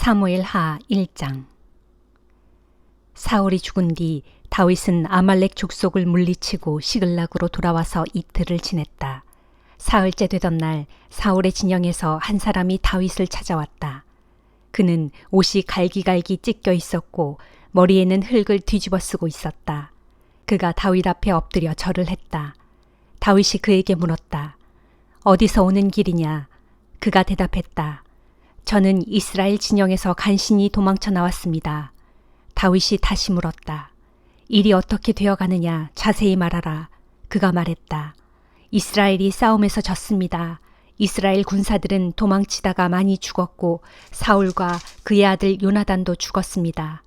사무엘하 1장. 사울이 죽은 뒤 다윗은 아말렉 족속을 물리치고 시글락으로 돌아와서 이틀을 지냈다. 사흘째 되던 날 사울의 진영에서 한 사람이 다윗을 찾아왔다. 그는 옷이 갈기갈기 찢겨 있었고 머리에는 흙을 뒤집어 쓰고 있었다. 그가 다윗 앞에 엎드려 절을 했다. 다윗이 그에게 물었다. 어디서 오는 길이냐? 그가 대답했다. 저는 이스라엘 진영에서 간신히 도망쳐 나왔습니다. 다윗이 다시 물었다. 일이 어떻게 되어가느냐 자세히 말하라. 그가 말했다. 이스라엘이 싸움에서 졌습니다. 이스라엘 군사들은 도망치다가 많이 죽었고 사울과 그의 아들 요나단도 죽었습니다.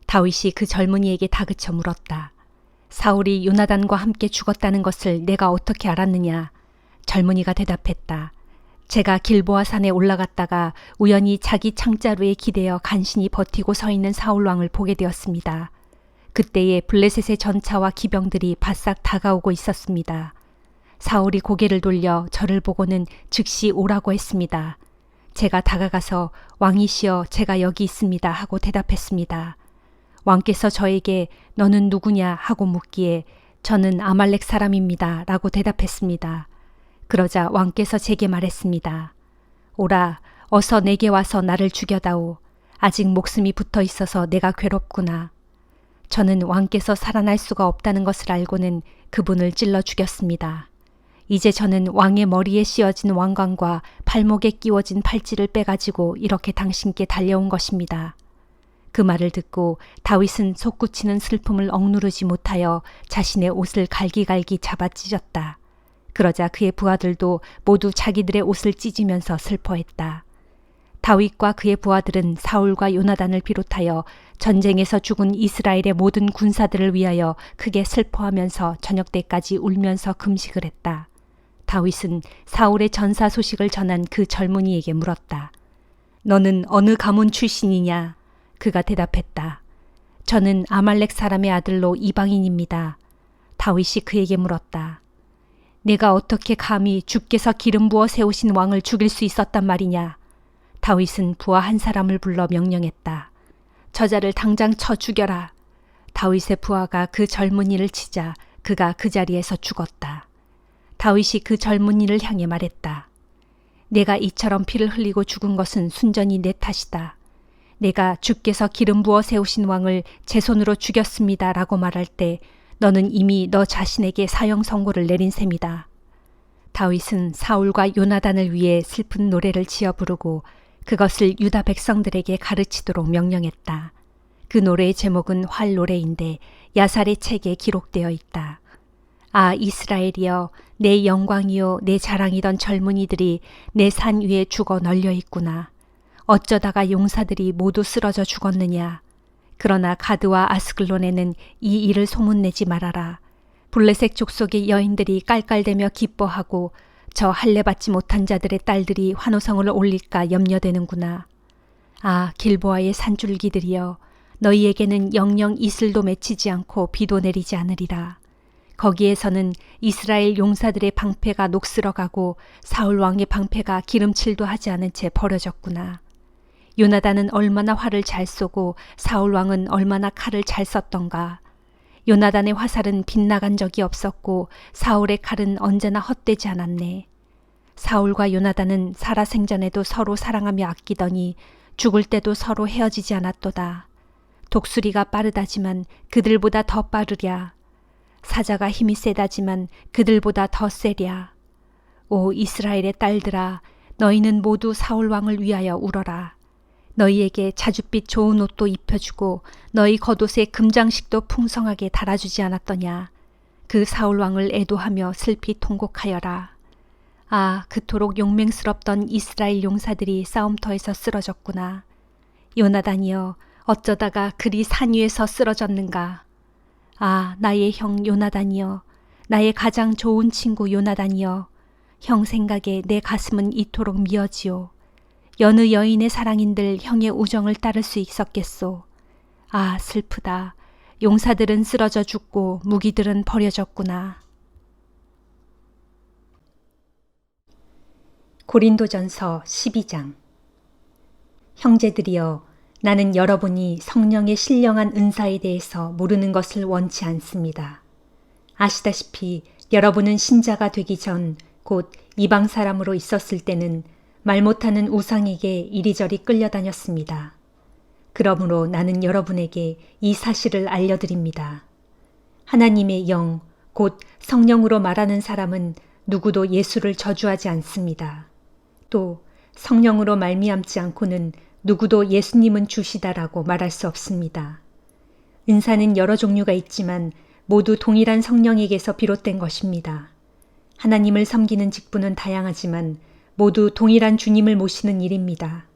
다윗이 그 젊은이에게 다그쳐 물었다. 사울이 요나단과 함께 죽었다는 것을 내가 어떻게 알았느냐? 젊은이가 대답했다. 제가 길보아 산에 올라갔다가 우연히 자기 창자루에 기대어 간신히 버티고 서 있는 사울 왕을 보게 되었습니다. 그때에 블레셋의 전차와 기병들이 바싹 다가오고 있었습니다. 사울이 고개를 돌려 저를 보고는 즉시 오라고 했습니다. 제가 다가가서 왕이시여 제가 여기 있습니다 하고 대답했습니다. 왕께서 저에게 너는 누구냐 하고 묻기에 저는 아말렉 사람입니다 라고 대답했습니다. 그러자 왕께서 제게 말했습니다. 오라, 어서 내게 와서 나를 죽여다오. 아직 목숨이 붙어 있어서 내가 괴롭구나. 저는 왕께서 살아날 수가 없다는 것을 알고는 그분을 찔러 죽였습니다. 이제 저는 왕의 머리에 씌어진 왕관과 발목에 끼워진 팔찌를 빼가지고 이렇게 당신께 달려온 것입니다. 그 말을 듣고 다윗은 솟구치는 슬픔을 억누르지 못하여 자신의 옷을 갈기갈기 잡아 찢었다. 그러자 그의 부하들도 모두 자기들의 옷을 찢으면서 슬퍼했다. 다윗과 그의 부하들은 사울과 요나단을 비롯하여 전쟁에서 죽은 이스라엘의 모든 군사들을 위하여 크게 슬퍼하면서 저녁 때까지 울면서 금식을 했다. 다윗은 사울의 전사 소식을 전한 그 젊은이에게 물었다. 너는 어느 가문 출신이냐? 그가 대답했다. 저는 아말렉 사람의 아들로 이방인입니다. 다윗이 그에게 물었다. 내가 어떻게 감히 주께서 기름 부어 세우신 왕을 죽일 수 있었단 말이냐? 다윗은 부하 한 사람을 불러 명령했다. 저자를 당장 쳐 죽여라. 다윗의 부하가 그 젊은이를 치자 그가 그 자리에서 죽었다. 다윗이 그 젊은이를 향해 말했다. 내가 이처럼 피를 흘리고 죽은 것은 순전히 내 탓이다. 내가 주께서 기름 부어 세우신 왕을 제 손으로 죽였습니다 라고 말할 때 너는 이미 너 자신에게 사형 선고를 내린 셈이다. 다윗은 사울과 요나단을 위해 슬픈 노래를 지어 부르고 그것을 유다 백성들에게 가르치도록 명령했다. 그 노래의 제목은 활노래인데 야살의 책에 기록되어 있다. 아 이스라엘이여 내 영광이요 내 자랑이던 젊은이들이 내 산 위에 죽어 널려 있구나. 어쩌다가 용사들이 모두 쓰러져 죽었느냐. 그러나 가드와 아스글론에는 이 일을 소문내지 말아라. 블레셋 족속의 여인들이 깔깔대며 기뻐하고 저 할례받지 못한 자들의 딸들이 환호성을 올릴까 염려되는구나. 아 길보아의 산줄기들이여 너희에게는 영영 이슬도 맺히지 않고 비도 내리지 않으리라. 거기에서는 이스라엘 용사들의 방패가 녹슬어가고 사울 왕의 방패가 기름칠도 하지 않은 채 버려졌구나. 요나단은 얼마나 활을 잘 쏘고 사울 왕은 얼마나 칼을 잘 썼던가. 요나단의 화살은 빗나간 적이 없었고 사울의 칼은 언제나 헛되지 않았네. 사울과 요나단은 살아생전에도 서로 사랑하며 아끼더니 죽을 때도 서로 헤어지지 않았도다. 독수리가 빠르다지만 그들보다 더 빠르랴. 사자가 힘이 세다지만 그들보다 더 세랴. 오 이스라엘의 딸들아 너희는 모두 사울 왕을 위하여 울어라. 너희에게 자줏빛 좋은 옷도 입혀주고 너희 겉옷에 금장식도 풍성하게 달아주지 않았더냐. 그 사울왕을 애도하며 슬피 통곡하여라. 아 그토록 용맹스럽던 이스라엘 용사들이 싸움터에서 쓰러졌구나. 요나단이여 어쩌다가 그리 산 위에서 쓰러졌는가. 아 나의 형 요나단이여 나의 가장 좋은 친구 요나단이여 형 생각에 내 가슴은 이토록 미어지오. 여느 여인의 사랑인들 형의 우정을 따를 수 있었겠소. 아 슬프다. 용사들은 쓰러져 죽고 무기들은 버려졌구나. 고린도전서 12장. 형제들이여, 나는 여러분이 성령의 신령한 은사에 대해서 모르는 것을 원치 않습니다. 아시다시피 여러분은 신자가 되기 전 곧 이방 사람으로 있었을 때는 말 못하는 우상에게 이리저리 끌려다녔습니다. 그러므로 나는 여러분에게 이 사실을 알려드립니다. 하나님의 영, 곧 성령으로 말하는 사람은 누구도 예수를 저주하지 않습니다. 또 성령으로 말미암지 않고는 누구도 예수님은 주시다라고 말할 수 없습니다. 은사는 여러 종류가 있지만 모두 동일한 성령에게서 비롯된 것입니다. 하나님을 섬기는 직분은 다양하지만 모두 동일한 주님을 모시는 일입니다.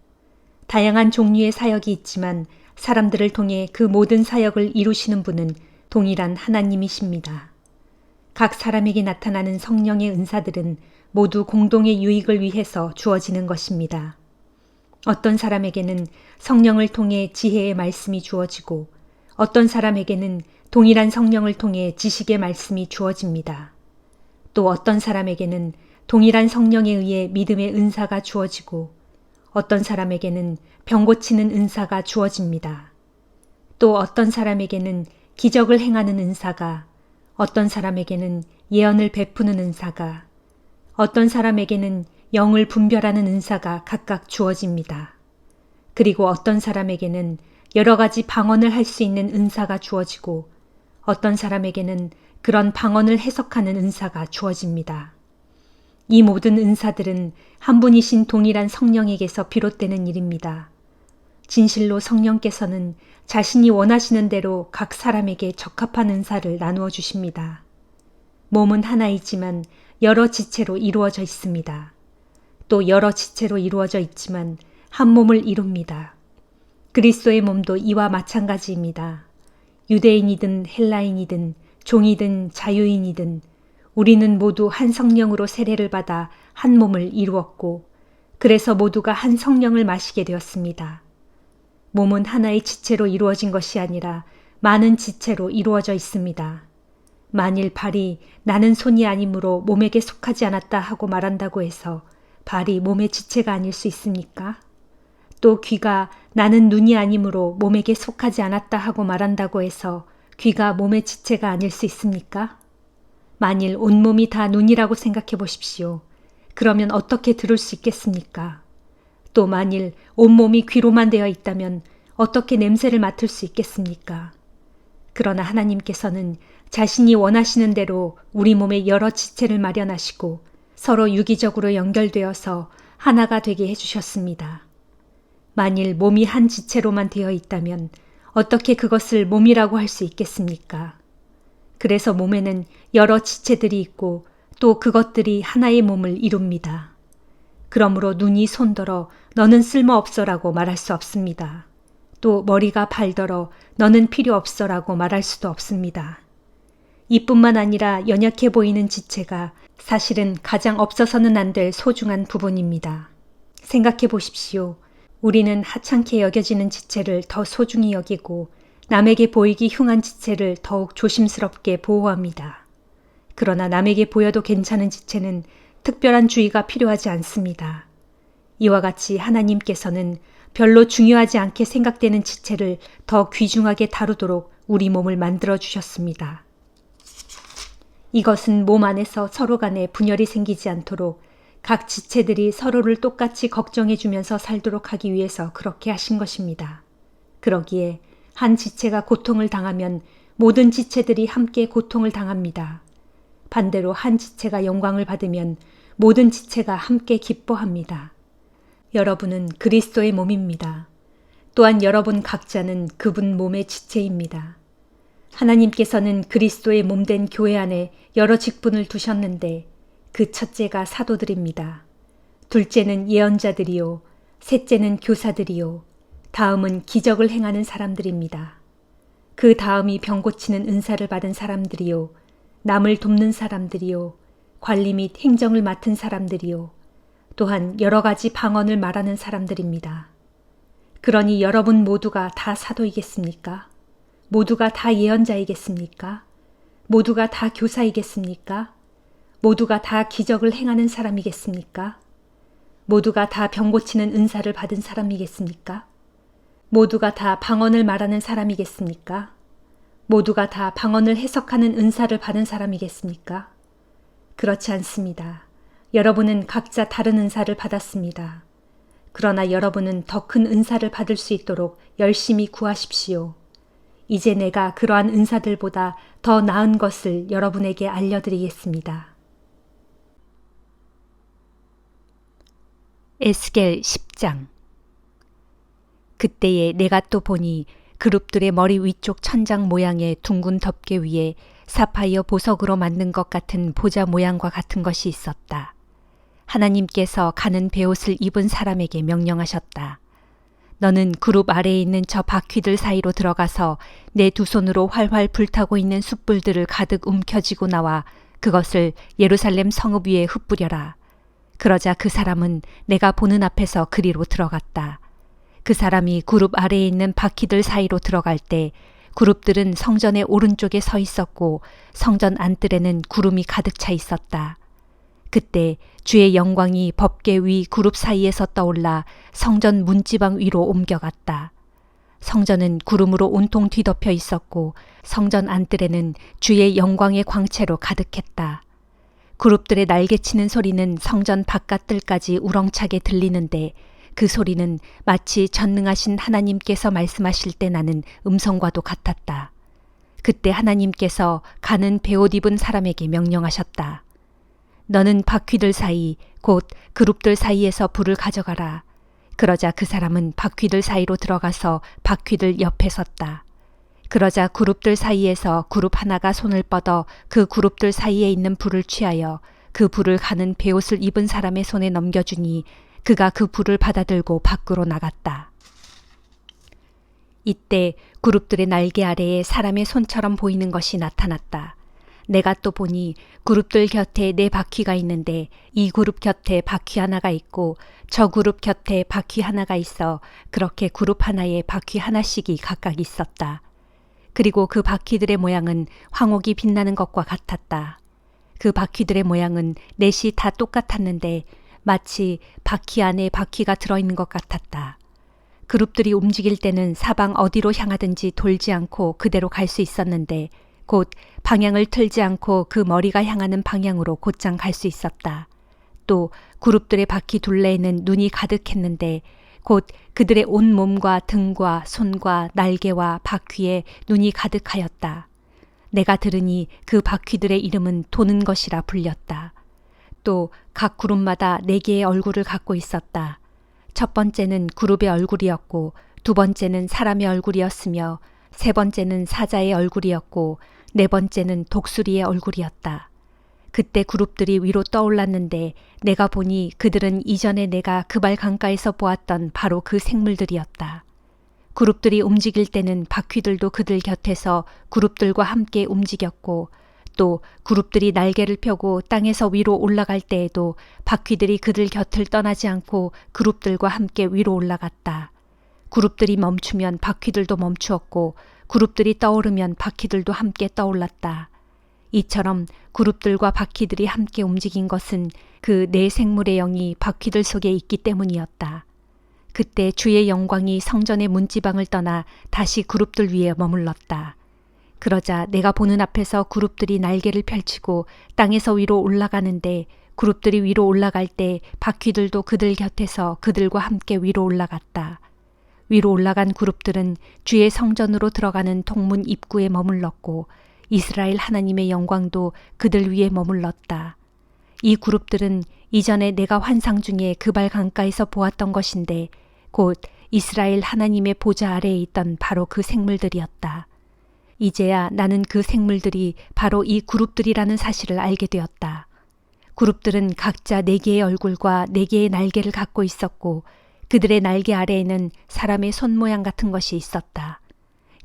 다양한 종류의 사역이 있지만 사람들을 통해 그 모든 사역을 이루시는 분은 동일한 하나님이십니다. 각 사람에게 나타나는 성령의 은사들은 모두 공동의 유익을 위해서 주어지는 것입니다. 어떤 사람에게는 성령을 통해 지혜의 말씀이 주어지고 어떤 사람에게는 동일한 성령을 통해 지식의 말씀이 주어집니다. 또 어떤 사람에게는 동일한 성령에 의해 믿음의 은사가 주어지고 어떤 사람에게는 병 고치는 은사가 주어집니다. 또 어떤 사람에게는 기적을 행하는 은사가, 어떤 사람에게는 예언을 베푸는 은사가, 어떤 사람에게는 영을 분별하는 은사가 각각 주어집니다. 그리고 어떤 사람에게는 여러 가지 방언을 할 수 있는 은사가 주어지고 어떤 사람에게는 그런 방언을 해석하는 은사가 주어집니다. 이 모든 은사들은 한 분이신 동일한 성령에게서 비롯되는 일입니다. 진실로 성령께서는 자신이 원하시는 대로 각 사람에게 적합한 은사를 나누어 주십니다. 몸은 하나이지만 여러 지체로 이루어져 있습니다. 또 여러 지체로 이루어져 있지만 한 몸을 이룹니다. 그리스도의 몸도 이와 마찬가지입니다. 유대인이든 헬라인이든 종이든 자유인이든 우리는 모두 한 성령으로 세례를 받아 한 몸을 이루었고 그래서 모두가 한 성령을 마시게 되었습니다. 몸은 하나의 지체로 이루어진 것이 아니라 많은 지체로 이루어져 있습니다. 만일 발이 나는 손이 아니므로 몸에게 속하지 않았다 하고 말한다고 해서 발이 몸의 지체가 아닐 수 있습니까? 또 귀가 나는 눈이 아니므로 몸에게 속하지 않았다 하고 말한다고 해서 귀가 몸의 지체가 아닐 수 있습니까? 만일 온몸이 다 눈이라고 생각해 보십시오. 그러면 어떻게 들을 수 있겠습니까? 또 만일 온몸이 귀로만 되어 있다면 어떻게 냄새를 맡을 수 있겠습니까? 그러나 하나님께서는 자신이 원하시는 대로 우리 몸에 여러 지체를 마련하시고 서로 유기적으로 연결되어서 하나가 되게 해주셨습니다. 만일 몸이 한 지체로만 되어 있다면 어떻게 그것을 몸이라고 할 수 있겠습니까? 그래서 몸에는 여러 지체들이 있고 또 그것들이 하나의 몸을 이룹니다. 그러므로 눈이 손더러 너는 쓸모없어라고 말할 수 없습니다. 또 머리가 발더러 너는 필요 없어라고 말할 수도 없습니다. 이뿐만 아니라 연약해 보이는 지체가 사실은 가장 없어서는 안 될 소중한 부분입니다. 생각해 보십시오. 우리는 하찮게 여겨지는 지체를 더 소중히 여기고 남에게 보이기 흉한 지체를 더욱 조심스럽게 보호합니다. 그러나 남에게 보여도 괜찮은 지체는 특별한 주의가 필요하지 않습니다. 이와 같이 하나님께서는 별로 중요하지 않게 생각되는 지체를 더 귀중하게 다루도록 우리 몸을 만들어 주셨습니다. 이것은 몸 안에서 서로 간에 분열이 생기지 않도록 각 지체들이 서로를 똑같이 걱정해 주면서 살도록 하기 위해서 그렇게 하신 것입니다. 그러기에 한 지체가 고통을 당하면 모든 지체들이 함께 고통을 당합니다. 반대로 한 지체가 영광을 받으면 모든 지체가 함께 기뻐합니다. 여러분은 그리스도의 몸입니다. 또한 여러분 각자는 그분 몸의 지체입니다. 하나님께서는 그리스도의 몸된 교회 안에 여러 직분을 두셨는데 그 첫째가 사도들입니다. 둘째는 예언자들이요, 셋째는 교사들이요, 다음은 기적을 행하는 사람들입니다. 그 다음이 병 고치는 은사를 받은 사람들이요, 남을 돕는 사람들이요, 관리 및 행정을 맡은 사람들이요, 또한 여러 가지 방언을 말하는 사람들입니다. 그러니 여러분 모두가 다 사도이겠습니까? 모두가 다 예언자이겠습니까? 모두가 다 교사이겠습니까? 모두가 다 기적을 행하는 사람이겠습니까? 모두가 다 병 고치는 은사를 받은 사람이겠습니까? 모두가 다 방언을 말하는 사람이겠습니까? 모두가 다 방언을 해석하는 은사를 받은 사람이겠습니까? 그렇지 않습니다. 여러분은 각자 다른 은사를 받았습니다. 그러나 여러분은 더 큰 은사를 받을 수 있도록 열심히 구하십시오. 이제 내가 그러한 은사들보다 더 나은 것을 여러분에게 알려드리겠습니다. 에스겔 10장. 그때에 내가 또 보니 그룹들의 머리 위쪽 천장 모양의 둥근 덮개 위에 사파이어 보석으로 만든 것 같은 보좌 모양과 같은 것이 있었다. 하나님께서 가는 베옷을 입은 사람에게 명령하셨다. 너는 그룹 아래에 있는 저 바퀴들 사이로 들어가서 내 두 손으로 활활 불타고 있는 숯불들을 가득 움켜쥐고 나와 그것을 예루살렘 성읍 위에 흩뿌려라. 그러자 그 사람은 내가 보는 앞에서 그리로 들어갔다. 그 사람이 그룹 아래에 있는 바퀴들 사이로 들어갈 때 그룹들은 성전의 오른쪽에 서 있었고 성전 안뜰에는 구름이 가득 차 있었다. 그때 주의 영광이 법궤 위 그룹 사이에서 떠올라 성전 문지방 위로 옮겨갔다. 성전은 구름으로 온통 뒤덮여 있었고 성전 안뜰에는 주의 영광의 광채로 가득했다. 그룹들의 날개치는 소리는 성전 바깥뜰까지 우렁차게 들리는데 그 소리는 마치 전능하신 하나님께서 말씀하실 때 나는 음성과도 같았다. 그때 하나님께서 가는 베옷 입은 사람에게 명령하셨다. 너는 바퀴들 사이 곧 그룹들 사이에서 불을 가져가라. 그러자 그 사람은 바퀴들 사이로 들어가서 바퀴들 옆에 섰다. 그러자 그룹들 사이에서 그룹 하나가 손을 뻗어 그 그룹들 사이에 있는 불을 취하여 그 불을 가는 베옷을 입은 사람의 손에 넘겨주니 그가 그 불을 받아들고 밖으로 나갔다. 이때 그룹들의 날개 아래에 사람의 손처럼 보이는 것이 나타났다. 내가 또 보니 그룹들 곁에 네 바퀴가 있는데 이 그룹 곁에 바퀴 하나가 있고 저 그룹 곁에 바퀴 하나가 있어 그렇게 그룹 하나에 바퀴 하나씩이 각각 있었다. 그리고 그 바퀴들의 모양은 황옥이 빛나는 것과 같았다. 그 바퀴들의 모양은 넷이 다 똑같았는데 마치 바퀴 안에 바퀴가 들어있는 것 같았다. 그룹들이 움직일 때는 사방 어디로 향하든지 돌지 않고 그대로 갈 수 있었는데 곧 방향을 틀지 않고 그 머리가 향하는 방향으로 곧장 갈 수 있었다. 또 그룹들의 바퀴 둘레에는 눈이 가득했는데 곧 그들의 온 몸과 등과 손과 날개와 바퀴에 눈이 가득하였다. 내가 들으니 그 바퀴들의 이름은 도는 것이라 불렸다. 또 각 그룹마다 4개의 얼굴을 갖고 있었다. 첫 번째는 그룹의 얼굴이었고 두 번째는 사람의 얼굴이었으며 세 번째는 사자의 얼굴이었고 네 번째는 독수리의 얼굴이었다. 그때 그룹들이 위로 떠올랐는데 내가 보니 그들은 이전에 내가 그발 강가에서 보았던 바로 그 생물들이었다. 그룹들이 움직일 때는 바퀴들도 그들 곁에서 그룹들과 함께 움직였고 또 그룹들이 날개를 펴고 땅에서 위로 올라갈 때에도 바퀴들이 그들 곁을 떠나지 않고 그룹들과 함께 위로 올라갔다. 그룹들이 멈추면 바퀴들도 멈추었고 그룹들이 떠오르면 바퀴들도 함께 떠올랐다. 이처럼 그룹들과 바퀴들이 함께 움직인 것은 그 네 생물의 영이 바퀴들 속에 있기 때문이었다. 그때 주의 영광이 성전의 문지방을 떠나 다시 그룹들 위에 머물렀다. 그러자 내가 보는 앞에서 그룹들이 날개를 펼치고 땅에서 위로 올라가는데 그룹들이 위로 올라갈 때 바퀴들도 그들 곁에서 그들과 함께 위로 올라갔다. 위로 올라간 그룹들은 주의 성전으로 들어가는 동문 입구에 머물렀고 이스라엘 하나님의 영광도 그들 위에 머물렀다. 이 그룹들은 이전에 내가 환상 중에 그발 강가에서 보았던 것인데 곧 이스라엘 하나님의 보좌 아래에 있던 바로 그 생물들이었다. 이제야 나는 그 생물들이 바로 이 그룹들이라는 사실을 알게 되었다. 그룹들은 각자 4개의 얼굴과 4개의 날개를 갖고 있었고 그들의 날개 아래에는 사람의 손 모양 같은 것이 있었다.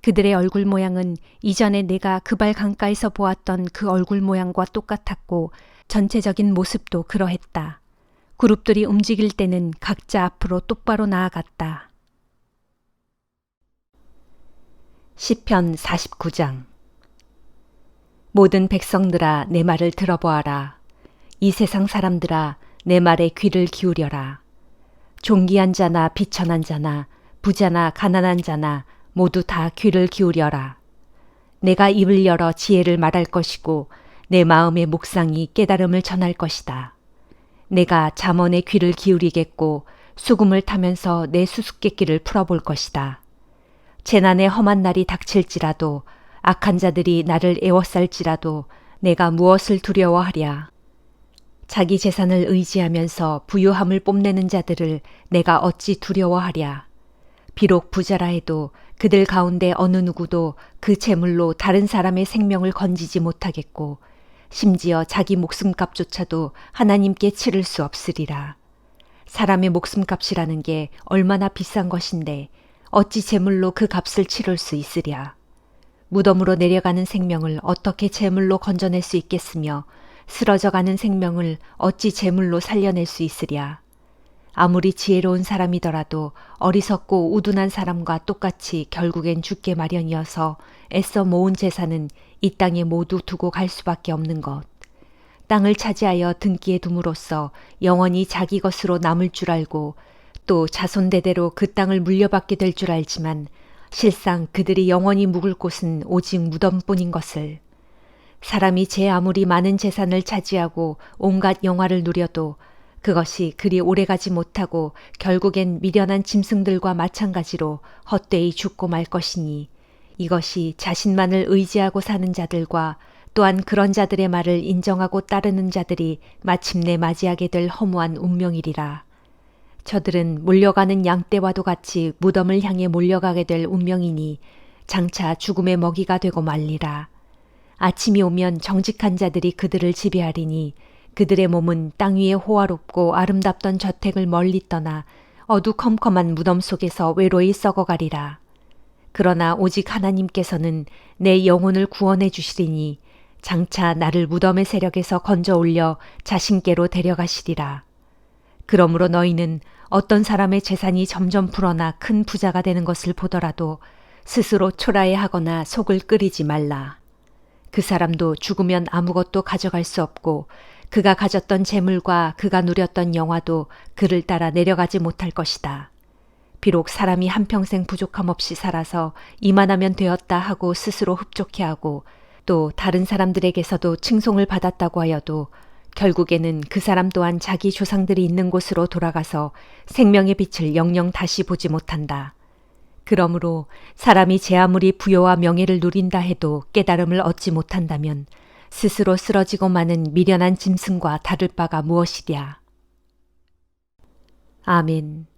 그들의 얼굴 모양은 이전에 내가 그발 강가에서 보았던 그 얼굴 모양과 똑같았고 전체적인 모습도 그러했다. 그룹들이 움직일 때는 각자 앞으로 똑바로 나아갔다. 시편 49장. 모든 백성들아 내 말을 들어보아라. 이 세상 사람들아 내 말에 귀를 기울여라. 존귀한 자나 비천한 자나 부자나 가난한 자나 모두 다 귀를 기울여라. 내가 입을 열어 지혜를 말할 것이고 내 마음의 묵상이 깨달음을 전할 것이다. 내가 잠언의 귀를 기울이겠고 수금을 타면서 내 수수께끼를 풀어볼 것이다. 재난의 험한 날이 닥칠지라도 악한 자들이 나를 에워쌀지라도 내가 무엇을 두려워하랴. 자기 재산을 의지하면서 부유함을 뽐내는 자들을 내가 어찌 두려워하랴. 비록 부자라 해도 그들 가운데 어느 누구도 그 재물로 다른 사람의 생명을 건지지 못하겠고 심지어 자기 목숨값조차도 하나님께 치를 수 없으리라. 사람의 목숨값이라는 게 얼마나 비싼 것인데 어찌 재물로 그 값을 치를 수 있으랴. 무덤으로 내려가는 생명을 어떻게 재물로 건져낼 수 있겠으며 쓰러져가는 생명을 어찌 재물로 살려낼 수 있으랴. 아무리 지혜로운 사람이더라도 어리석고 우둔한 사람과 똑같이 결국엔 죽게 마련이어서 애써 모은 재산은 이 땅에 모두 두고 갈 수밖에 없는 것. 땅을 차지하여 등기에 둠으로써 영원히 자기 것으로 남을 줄 알고 또 자손대대로 그 땅을 물려받게 될 줄 알지만 실상 그들이 영원히 묵을 곳은 오직 무덤뿐인 것을. 사람이 제 아무리 많은 재산을 차지하고 온갖 영화를 누려도 그것이 그리 오래가지 못하고 결국엔 미련한 짐승들과 마찬가지로 헛되이 죽고 말 것이니 이것이 자신만을 의지하고 사는 자들과 또한 그런 자들의 말을 인정하고 따르는 자들이 마침내 맞이하게 될 허무한 운명이리라. 저들은 몰려가는 양떼와도 같이 무덤을 향해 몰려가게 될 운명이니 장차 죽음의 먹이가 되고 말리라. 아침이 오면 정직한 자들이 그들을 지배하리니 그들의 몸은 땅 위에 호화롭고 아름답던 저택을 멀리 떠나 어두컴컴한 무덤 속에서 외로이 썩어가리라. 그러나 오직 하나님께서는 내 영혼을 구원해 주시리니 장차 나를 무덤의 세력에서 건져 올려 자신께로 데려가시리라. 그러므로 너희는 어떤 사람의 재산이 점점 불어나 큰 부자가 되는 것을 보더라도 스스로 초라해하거나 속을 끓이지 말라. 그 사람도 죽으면 아무것도 가져갈 수 없고 그가 가졌던 재물과 그가 누렸던 영화도 그를 따라 내려가지 못할 것이다. 비록 사람이 한평생 부족함 없이 살아서 이만하면 되었다 하고 스스로 흡족해하고 또 다른 사람들에게서도 칭송을 받았다고 하여도 결국에는 그 사람 또한 자기 조상들이 있는 곳으로 돌아가서 생명의 빛을 영영 다시 보지 못한다. 그러므로 사람이 제 아무리 부여와 명예를 누린다 해도 깨달음을 얻지 못한다면 스스로 쓰러지고 마는 미련한 짐승과 다를 바가 무엇이랴. 아멘.